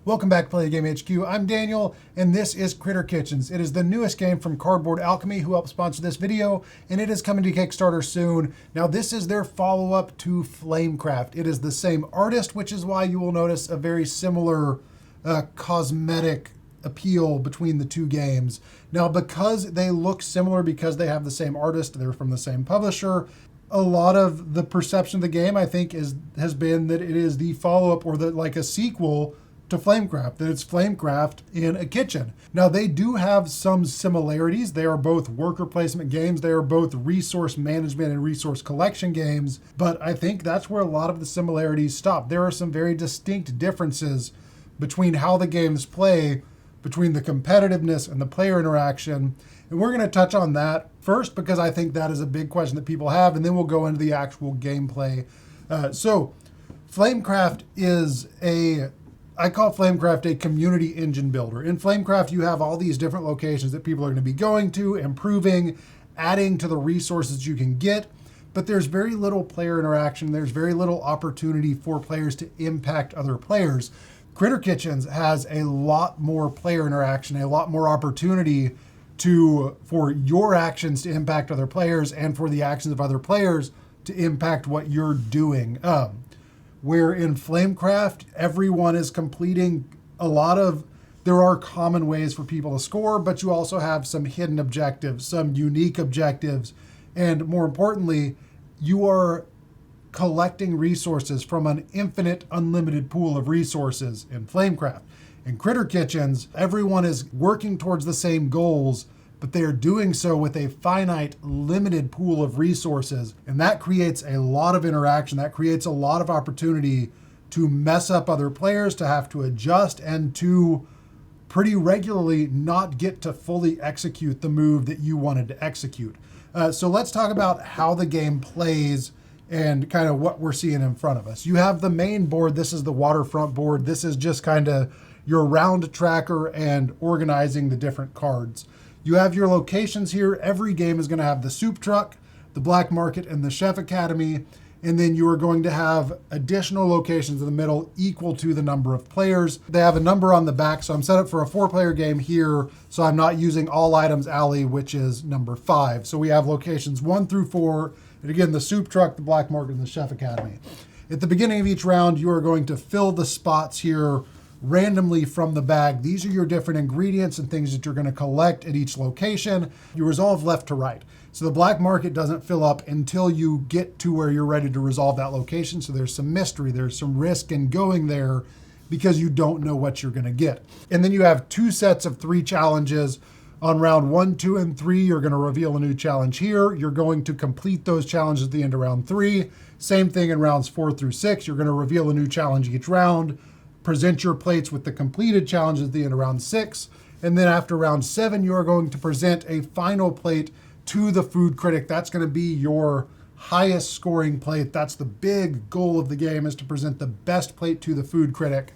Welcome back to Play the Game HQ. I'm Daniel, and this is Critter Kitchens. It is the newest game from Cardboard Alchemy, who helped sponsor this video, and it is coming to Kickstarter soon. Now, this is their follow-up to Flamecraft. It is the same artist, which is why you will notice a very similar cosmetic appeal between the two games. Now, because they look similar, because they have the same artist, they're from the same publisher, a lot of the perception of the game, I think, has been that it is the follow-up or like a sequel to Flamecraft, that it's Flamecraft in a kitchen. Now, they do have some similarities. They are both worker placement games. They are both resource management and resource collection games, but I think that's where a lot of the similarities stop. There are some very distinct differences between how the games play, between the competitiveness and the player interaction, and we're going to touch on that first because I think that is a big question that people have, and then we'll go into the actual gameplay. So Flamecraft is I call Flamecraft a community engine builder. In Flamecraft, you have all these different locations that people are going to be going to, improving, adding to the resources you can get, but there's very little player interaction. There's very little opportunity for players to impact other players. Critter Kitchens has a lot more player interaction, a lot more opportunity for your actions to impact other players and for the actions of other players to impact what you're doing. Where in Flamecraft, everyone is completing there are common ways for people to score, but you also have some hidden objectives, some unique objectives, and more importantly, you are collecting resources from an infinite, unlimited pool of resources in Flamecraft. In Critter Kitchens, everyone is working towards the same goals, but they are doing so with a finite, limited pool of resources. And that creates a lot of interaction. That creates a lot of opportunity to mess up other players, to have to adjust, and to pretty regularly not get to fully execute the move that you wanted to execute. So let's talk about how the game plays and kind of what we're seeing in front of us. You have the main board. This is the waterfront board. This is just kind of your round tracker and organizing the different cards. You have your locations here. Every game is going to have the soup truck, the black market, and the chef academy. And then you are going to have additional locations in the middle equal to the number of players. They have a number on the back, so I'm set up for a 4-player game here, so I'm not using all items alley, which is number 5. So we have locations 1 through 4, and again, the soup truck, the black market, and the chef academy. At the beginning of each round, you are going to fill the spots here randomly from the bag. These are your different ingredients and things that you're going to collect at each location. You resolve left to right. So the black market doesn't fill up until you get to where you're ready to resolve that location. So there's some mystery, there's some risk in going there because you don't know what you're going to get. And then you have 2 sets of 3 challenges. On round 1, 2, and 3, you're going to reveal a new challenge here. You're going to complete those challenges at the end of round 3. Same thing in rounds 4 through 6. You're going to reveal a new challenge each round. Present your plates with the completed challenges at the end of round 6. And then after round 7, you are going to present a final plate to the food critic. That's going to be your highest scoring plate. That's the big goal of the game, is to present the best plate to the food critic.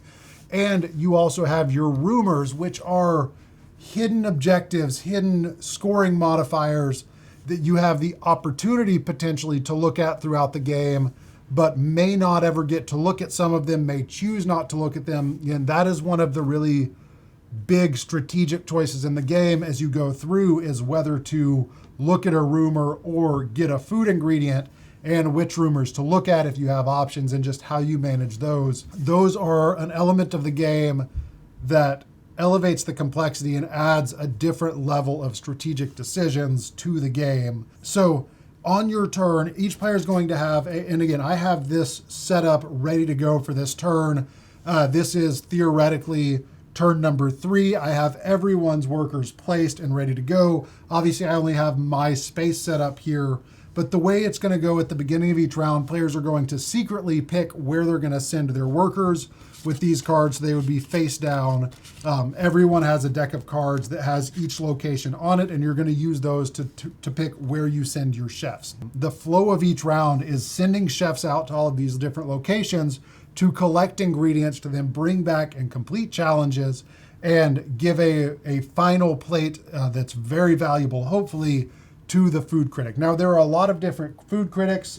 And you also have your rumors, which are hidden objectives, hidden scoring modifiers that you have the opportunity potentially to look at throughout the game, but may not ever get to look at some of them, may choose not to look at them. And that is one of the really big strategic choices in the game as you go through, is whether to look at a rumor or get a food ingredient, and which rumors to look at if you have options, and just how you manage those. Those are an element of the game that elevates the complexity and adds a different level of strategic decisions to the game. So on your turn, each player is going to have, and again, I have this set up ready to go for this turn. This is theoretically turn number 3. I have everyone's workers placed and ready to go. Obviously, I only have my space set up here, but the way it's going to go at the beginning of each round, players are going to secretly pick where they're going to send their workers with these cards. They would be face down. Everyone has a deck of cards that has each location on it, and you're going to use those to pick where you send your chefs. The flow of each round is sending chefs out to all of these different locations to collect ingredients, to then bring back and complete challenges and give a final plate that's very valuable, hopefully, to the food critic. Now, there are a lot of different food critics,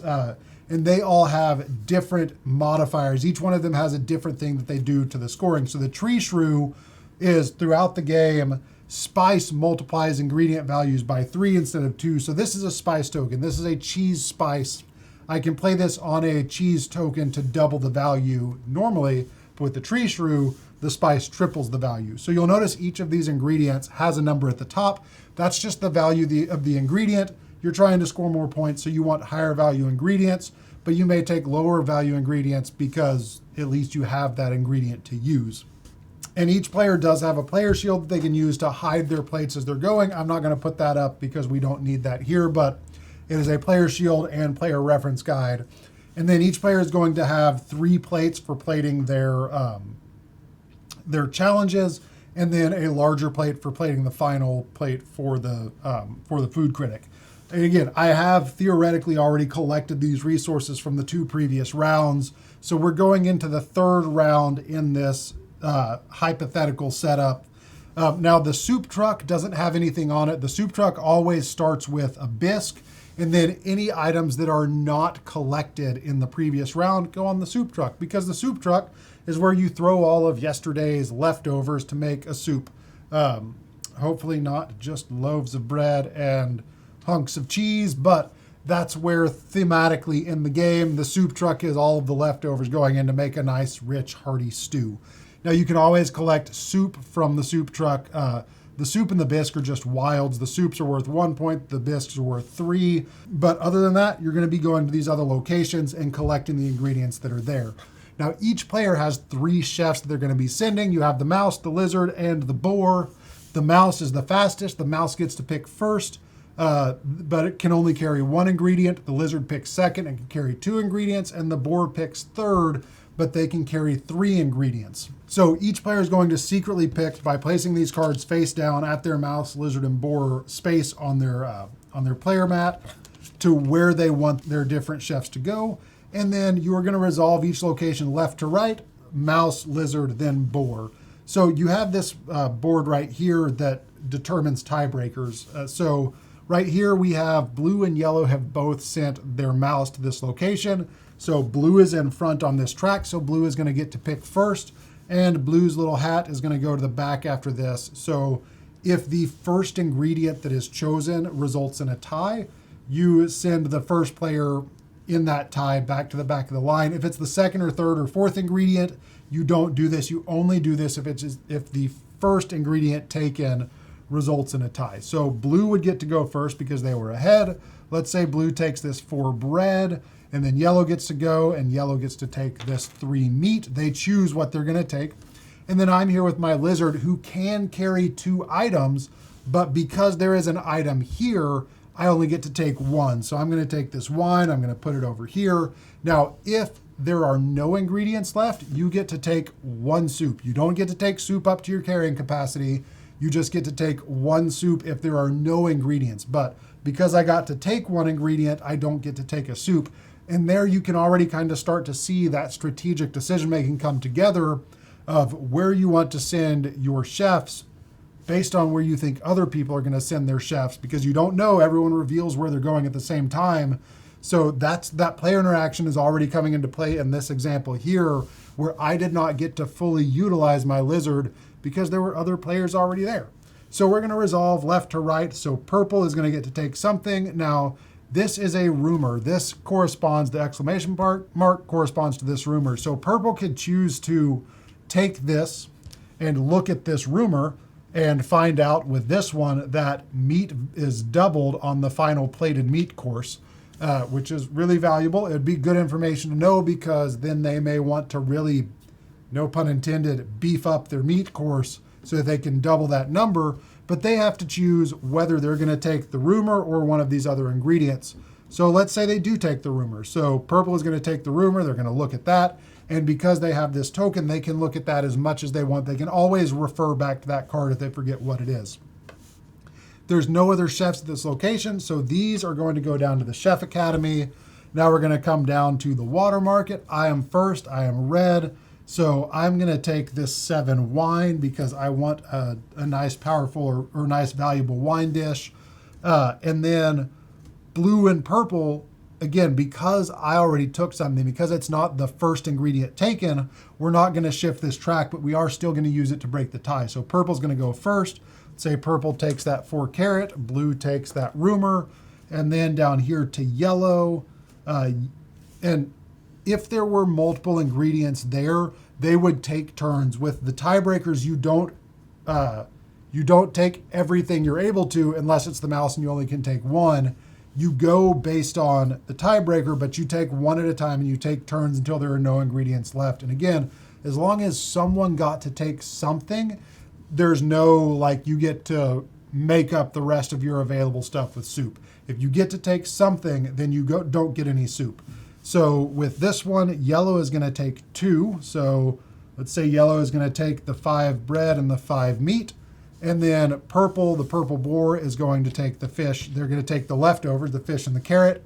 and they all have different modifiers. Each one of them has a different thing that they do to the scoring. So the tree shrew is throughout the game, spice multiplies ingredient values by 3 instead of 2. So this is a spice token. This is a cheese spice. I can play this on a cheese token to double the value normally, but with the tree shrew, the spice triples the value. So you'll notice each of these ingredients has a number at the top. That's just the value of the ingredient. You're trying to score more points, so you want higher value ingredients, but you may take lower value ingredients because at least you have that ingredient to use. And each player does have a player shield that they can use to hide their plates as they're going. I'm not going to put that up because we don't need that here, but it is a player shield and player reference guide. And then each player is going to have 3 plates for plating their challenges, and then a larger plate for plating the final plate for the food critic. And again, I have theoretically already collected these resources from the 2 previous rounds. So we're going into the 3rd round in this hypothetical setup. Now the soup truck doesn't have anything on it. The soup truck always starts with a bisque, and then any items that are not collected in the previous round go on the soup truck, because the soup truck is where you throw all of yesterday's leftovers to make a soup. Hopefully not just loaves of bread and hunks of cheese, but that's where thematically in the game, the soup truck is all of the leftovers going in to make a nice, rich, hearty stew. Now you can always collect soup from the soup truck. The soup and the bisque are just wilds. The soups are worth 1 point, the bisques are worth 3. But other than that, you're going to be going to these other locations and collecting the ingredients that are there. Now each player has 3 chefs that they're going to be sending. You have the mouse, the lizard, and the boar. The mouse is the fastest. The mouse gets to pick first, but it can only carry 1 ingredient. The lizard picks second and can carry 2 ingredients, and the boar picks third, but they can carry 3 ingredients. So each player is going to secretly pick by placing these cards face down at their mouse, lizard, and boar space on their player mat to where they want their different chefs to go. And then you are going to resolve each location left to right, mouse, lizard, then boar. So you have this board right here that determines tiebreakers. So right here we have blue and yellow have both sent their mouse to this location. So blue is in front on this track, so blue is going to get to pick first, and blue's little hat is going to go to the back after this. So if the first ingredient that is chosen results in a tie, you send the first player in that tie back to the back of the line. If it's the second or third or fourth ingredient, you don't do this. You only do this if the first ingredient taken results in a tie. So blue would get to go first because they were ahead. Let's say blue takes this 4 bread, and then yellow gets to go, and yellow gets to take this 3 meat. They choose what they're going to take. And then I'm here with my lizard, who can carry 2 items, but because there is an item here, I only get to take 1. So I'm going to take this wine, I'm going to put it over here. Now, if there are no ingredients left, you get to take 1 soup. You don't get to take soup up to your carrying capacity. You just get to take 1 soup if there are no ingredients. But because I got to take 1 ingredient, I don't get to take a soup. And there you can already kind of start to see that strategic decision-making come together of where you want to send your chefs based on where you think other people are going to send their chefs, because you don't know, everyone reveals where they're going at the same time. So that player interaction is already coming into play in this example here, where I did not get to fully utilize my lizard because there were other players already there. So we're going to resolve left to right. So purple is going to get to take something. Now, this is a rumor. This corresponds, the exclamation mark corresponds to this rumor. So purple could choose to take this and look at this rumor and find out with this one that meat is doubled on the final plated meat course, which is really valuable. It'd be good information to know, because then they may want to really, no pun intended, beef up their meat course so that they can double that number. But they have to choose whether they're going to take the rumor or one of these other ingredients. So let's say they do take the rumor. So purple is going to take the rumor. They're going to look at that. And because they have this token, they can look at that as much as they want. They can always refer back to that card if they forget what it is. There's no other chefs at this location, so these are going to go down to the Chef Academy. Now we're going to come down to the water market. I am first. I am red. So I'm going to take this 7 wine because I want a nice, powerful, or nice, valuable wine dish. And then blue and purple again, because I already took something, because it's not the first ingredient taken, we're not going to shift this track, but we are still going to use it to break the tie. So purple's going to go first. Say purple takes that 4 carrot, blue takes that rumor, and then down here to yellow. And if there were multiple ingredients there, they would take turns. With the tiebreakers, you don't take everything you're able to unless it's the mouse and you only can take one. You go based on the tiebreaker, but you take one at a time and you take turns until there are no ingredients left. And again, as long as someone got to take something, there's no like you get to make up the rest of your available stuff with soup. If you get to take something, then you don't get any soup. So with this one, yellow is going to take 2. So let's say yellow is going to take the 5 bread and the 5 meat. And then purple, the purple boar, is going to take the fish. They're going to take the leftovers, the fish and the carrot.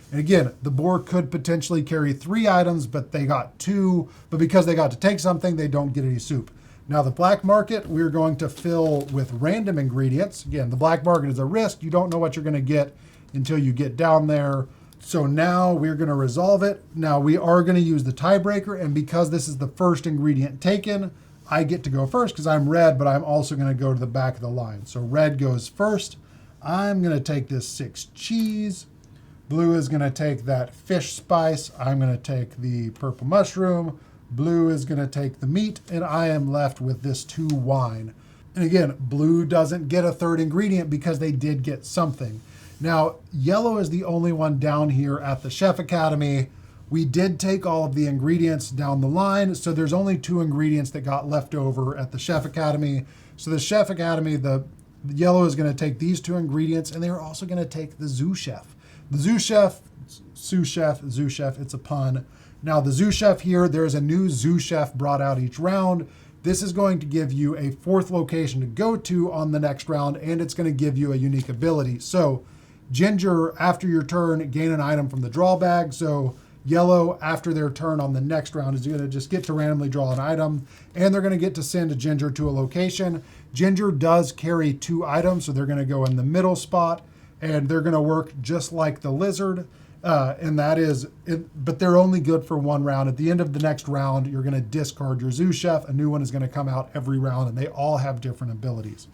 And again, the boar could potentially carry 3 items, but they got 2. But because they got to take something, they don't get any soup. Now the black market, we're going to fill with random ingredients. Again, the black market is a risk. You don't know what you're going to get until you get down there. So now we're going to resolve it. Now we are going to use the tiebreaker. And because this is the first ingredient taken, I get to go first because I'm red, but I'm also going to go to the back of the line. So red goes first. I'm going to take this 6 cheese. Blue is going to take that fish spice. I'm going to take the purple mushroom. Blue is going to take the meat, and I am left with this 2 wine. And again, blue doesn't get a third ingredient because they did get something. Now, yellow is the only one down here at the Chef Academy. We did take all of the ingredients down the line, so there's only 2 ingredients that got left over at the Chef Academy. So the Chef Academy, the yellow is going to take these 2 ingredients, and they're also going to take the Zoo Chef. The Zoo Chef, Sous Chef, Zoo Chef, it's a pun. Now the Zoo Chef here, there's a new Zoo Chef brought out each round. This is going to give you a 4th location to go to on the next round, and it's going to give you a unique ability. So Ginger, after your turn, gain an item from the draw bag. So yellow, after their turn on the next round, is going to just get to randomly draw an item, and they're going to get to send a Ginger to a location. Ginger does carry 2 items, so they're going to go in the middle spot, and they're going to work just like the lizard, and that is it, but they're only good for 1 round. At the end of the next round, you're going to discard your Zoo Chef. A new one is going to come out every round, and they all have different abilities.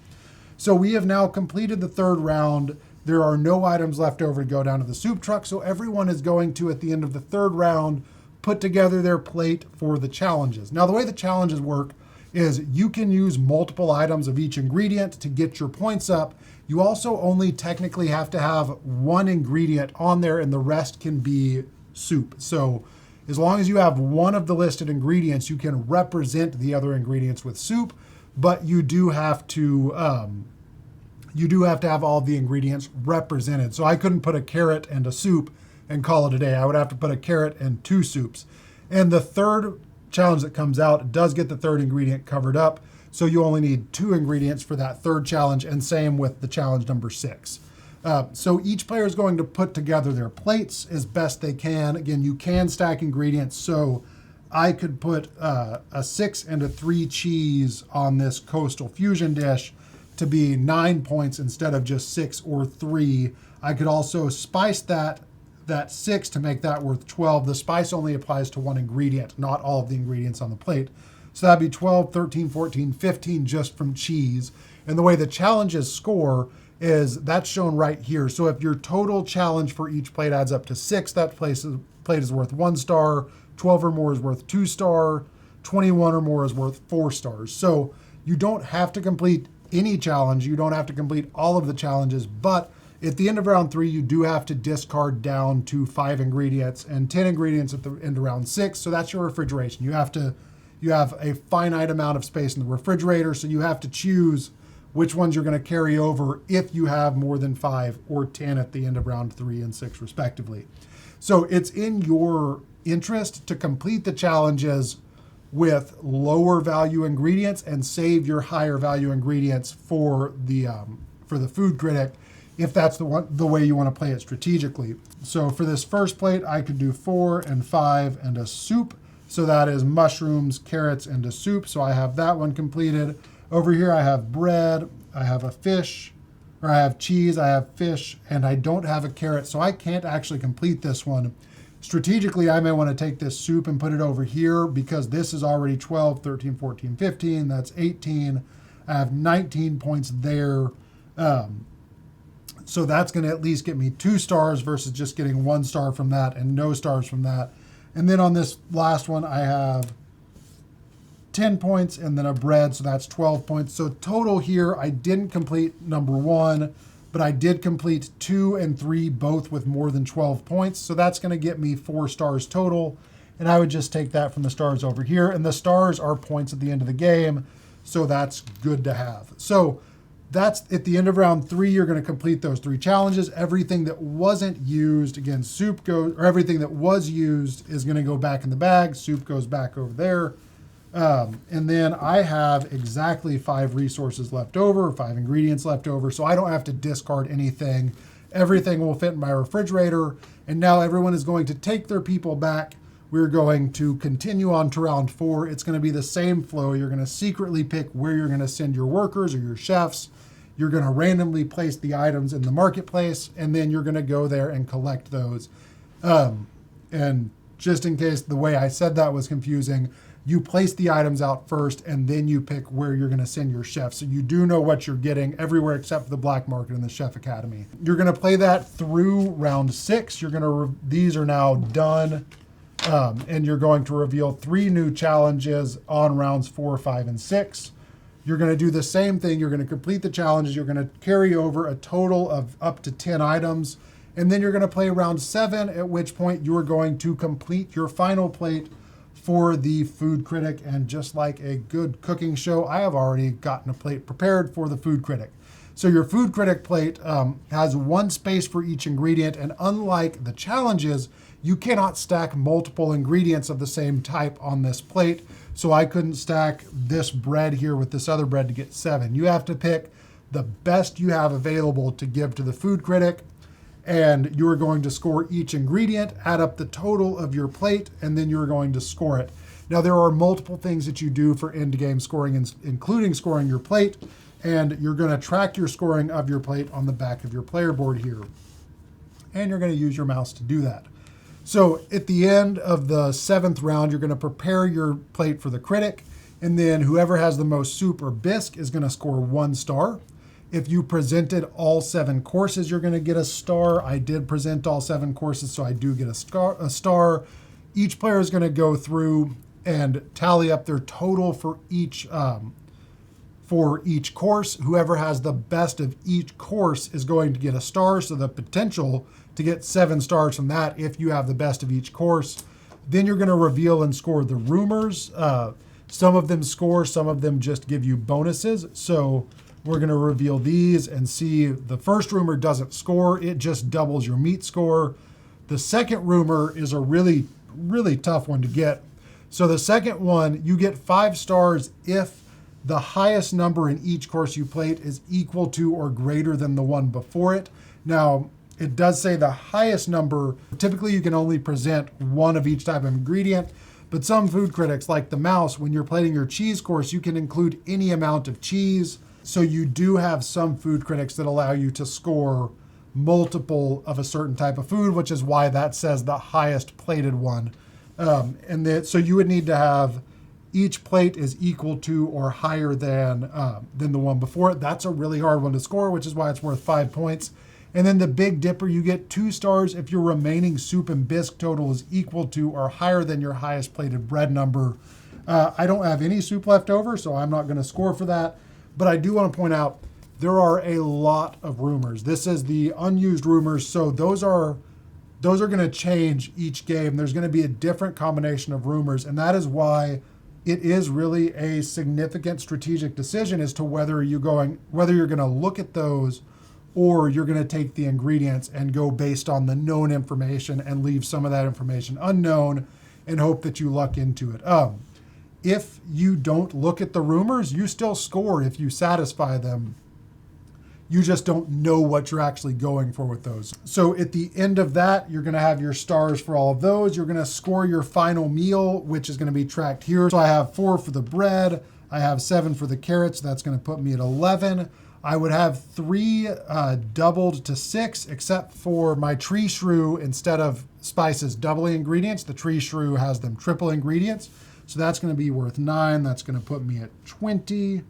So we have now completed the 3rd round. There are no items left over to go down to the soup truck, so everyone is going to, at the end of the 3rd round, put together their plate for the challenges. Now, the way the challenges work is you can use multiple items of each ingredient to get your points up. You also only technically have to have 1 ingredient on there, and the rest can be soup. So as long as you have 1 of the listed ingredients, you can represent the other ingredients with soup, but you do have to have all the ingredients represented. So I couldn't put a carrot and a soup and call it a day. I would have to put a carrot and 2 soups. And the 3rd challenge that comes out does get the 3rd ingredient covered up. So you only need 2 ingredients for that 3rd challenge, and same with the challenge number 6. So each player is going to put together their plates as best they can. Again, you can stack ingredients. So I could put a 6 and a 3 cheese on this coastal fusion dish to be 9 points instead of just 6 or 3. I could also spice that 6 to make that worth 12. The spice only applies to 1 ingredient, not all of the ingredients on the plate. So that'd be 12, 13, 14, 15 just from cheese. And the way the challenges score is that's shown right here. So if your total challenge for each plate adds up to 6, that plate is worth 1 star, 12 or more is worth 2 star, 21 or more is worth 4 stars. So you don't have to complete any challenge. You don't have to complete all of the challenges, but at the end of round 3, you do have to discard down to 5 ingredients and 10 ingredients at the end of round 6. So that's your refrigeration. You have a finite amount of space in the refrigerator, so you have to choose which ones you're going to carry over if you have more than 5 or 10 at the end of round 3 and 6 respectively. So it's in your interest to complete the challenges with lower value ingredients and save your higher value ingredients for the food critic, if that's the way you want to play it strategically. So for this first plate, I could do 4 and 5 and a soup. So that is mushrooms, carrots, and a soup. So I have that one completed. Over here, I have bread, I have a fish, or I have cheese, I have fish, and I don't have a carrot, so I can't actually complete this one. Strategically, I may want to take this soup and put it over here because this is already 12, 13, 14, 15. That's 18. I have 19 points there. So that's going to at least get me 2 stars versus just getting 1 star from that and no stars from that. And then on this last one, I have 10 points and then a bread, so that's 12 points. So total here, I didn't complete number 1, but I did complete 2 and 3, both with more than 12 points. So that's going to get me 4 stars total. And I would just take that from the stars over here. And the stars are points at the end of the game. So that's good to have. So that's at the end of round 3, you're going to complete those 3 challenges. Everything that wasn't used, again, soup goes, or everything that was used is going to go back in the bag. Soup goes back over there. And then I have exactly 5 resources left over, 5 ingredients left over, so I don't have to discard anything. Everything will fit in my refrigerator, and now everyone is going to take their people back. We're going to continue on to round 4. It's going to be the same flow. You're going to secretly pick where you're going to send your workers or your chefs. You're going to randomly place the items in the marketplace, and then you're going to go there and collect those. And just in case the way I said that was confusing, you place the items out first, and then you pick where you're going to send your chefs. So you do know what you're getting everywhere except for the black market and the Chef Academy. You're going to play that through round 6. You're going to these are now done, and you're going to reveal 3 new challenges on rounds 4, 5, and 6. You're going to do the same thing. You're going to complete the challenges. You're going to carry over a total of up to 10 items, and then you're going to play round 7, at which point you're going to complete your final plate for the food critic. And just like a good cooking show, I have already gotten a plate prepared for the food critic. So your food critic plate has 1 space for each ingredient, and unlike the challenges, you cannot stack multiple ingredients of the same type on this plate. So I couldn't stack this bread here with this other bread to get 7. You have to pick the best you have available to give to the food critic, and you're going to score each ingredient, add up the total of your plate, and then you're going to score it. Now, there are multiple things that you do for endgame scoring, including scoring your plate, and you're going to track your scoring of your plate on the back of your player board here. And you're going to use your mouse to do that. So at the end of the 7th round, you're going to prepare your plate for the critic, and then whoever has the most soup or bisque is going to score 1 star. If you presented all 7 courses, you're going to get a star. I did present all 7 courses, so I do get a star. Each player is going to go through and tally up their total for each course. Whoever has the best of each course is going to get a star, so the potential to get 7 stars from that if you have the best of each course. Then you're going to reveal and score the rumors. Some of them score, some of them just give you bonuses. So we're going to reveal these and see the first rumor doesn't score. It just doubles your meat score. The second rumor is a really, really tough one to get. So the second one, you get 5 stars if the highest number in each course you played is equal to or greater than the one before it. Now, it does say the highest number. Typically, you can only present 1 of each type of ingredient, but some food critics, like the mouse, when you're playing your cheese course, you can include any amount of cheese. So you do have some food critics that allow you to score multiple of a certain type of food, which is why that says the highest plated one. So you would need to have each plate is equal to or higher than the one before it. That's a really hard one to score, which is why it's worth 5 points. And then the Big Dipper, you get 2 stars if your remaining soup and bisque total is equal to or higher than your highest plated bread number. I don't have any soup left over, so I'm not going to score for that. But I do want to point out there are a lot of rumors. This is the unused rumors, so those are going to change each game. There's going to be a different combination of rumors, and that is why it is really a significant strategic decision as to whether you're going to look at those or you're going to take the ingredients and go based on the known information and leave some of that information unknown and hope that you luck into it. If you don't look at the rumors, you still score if you satisfy them. You just don't know what you're actually going for with those. So at the end of that, you're going to have your stars for all of those. You're going to score your final meal, which is going to be tracked here. So I have 4 for the bread. I have 7 for the carrots. That's going to put me at 11. I would have 3 doubled to 6, except for my tree shrew, instead of spices doubling ingredients, the tree shrew has them triple ingredients. So that's going to be worth 9. That's going to put me at 20.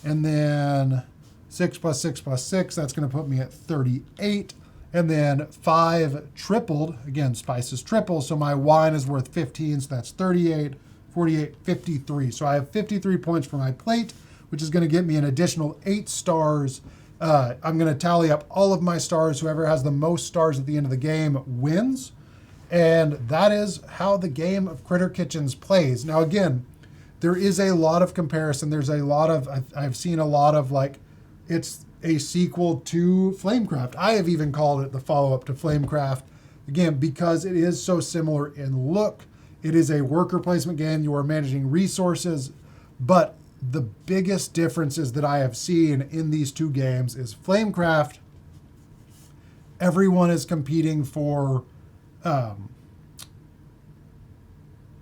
And then 6 plus 6 plus 6, that's going to put me at 38. And then 5 tripled, again, spices triple, so my wine is worth 15, so that's 38, 48, 53. So I have 53 points for my plate, which is going to get me an additional 8 stars. I'm going to tally up all of my stars. Whoever has the most stars at the end of the game wins. And that is how the game of Critter Kitchens plays. Now, again, there is a lot of comparison. There's a lot of, I've seen a lot of like, it's a sequel to Flamecraft. I have even called it the follow-up to Flamecraft. Again, because it is so similar in look. It is a worker placement game. You are managing resources. But the biggest differences that I have seen in these two games is Flamecraft, everyone is competing for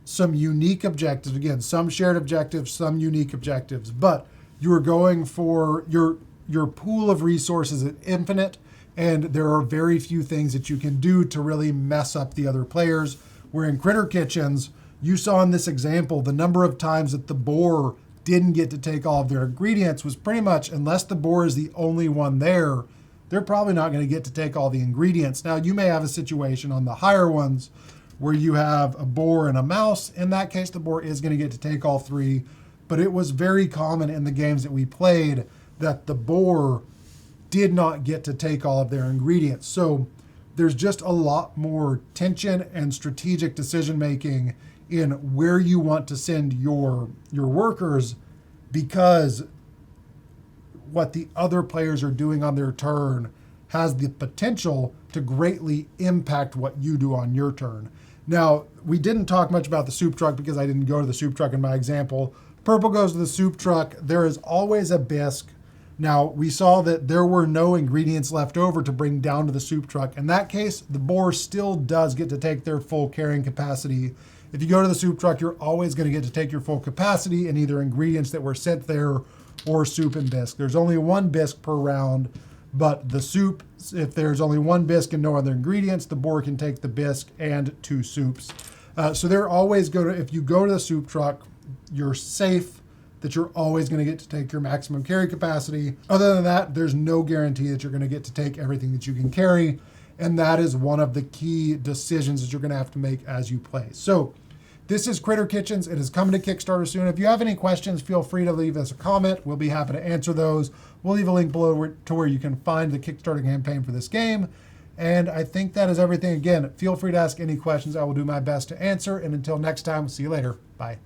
some unique objectives. Again, some shared objectives, some unique objectives, but you're going for your pool of resources is infinite, and there are very few things that you can do to really mess up the other players. Where in Critter Kitchens, you saw in this example, the number of times that the boar didn't get to take all of their ingredients was pretty much, unless the boar is the only one there, they're probably not going to get to take all the ingredients. Now, you may have a situation on the higher ones where you have a boar and a mouse. In that case, the boar is going to get to take all 3, but it was very common in the games that we played that the boar did not get to take all of their ingredients. So there's just a lot more tension and strategic decision making in where you want to send your workers, because what the other players are doing on their turn has the potential to greatly impact what you do on your turn. Now, we didn't talk much about the soup truck because I didn't go to the soup truck in my example. Purple goes to the soup truck. There is always a bisque. Now, we saw that there were no ingredients left over to bring down to the soup truck. In that case, the boar still does get to take their full carrying capacity. If you go to the soup truck, you're always going to get to take your full capacity in either ingredients that were sent there or soup and bisque. There's only 1 bisque per round, but the soup, if there's only 1 bisque and no other ingredients, the boar can take the bisque and 2 soups. So they're always going to, if you go to the soup truck, you're safe that you're always going to get to take your maximum carry capacity. Other than that, there's no guarantee that you're going to get to take everything that you can carry. And that is one of the key decisions that you're going to have to make as you play. So this is Critter Kitchens. It is coming to Kickstarter soon. If you have any questions, feel free to leave us a comment. We'll be happy to answer those. We'll leave a link below to where you can find the Kickstarter campaign for this game. And I think that is everything. Again, feel free to ask any questions. I will do my best to answer. And until next time, see you later. Bye.